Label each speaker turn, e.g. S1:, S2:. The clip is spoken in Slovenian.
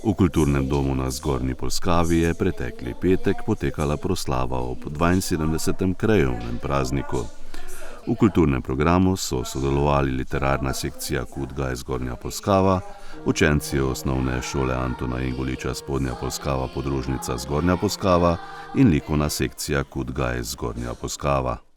S1: V kulturnem domu na Zgornji Polskavi je pretekli petek potekala proslava ob 72. krajevnem prazniku. V kulturnem programu so sodelovali literarna sekcija KUD Gaj Zgornja Polskava, učenci osnovne šole Antona Ingoliča Spodnja Polskava podružnica Zgornja Polskava in likovna sekcija KUD Gaj Zgornja Polskava.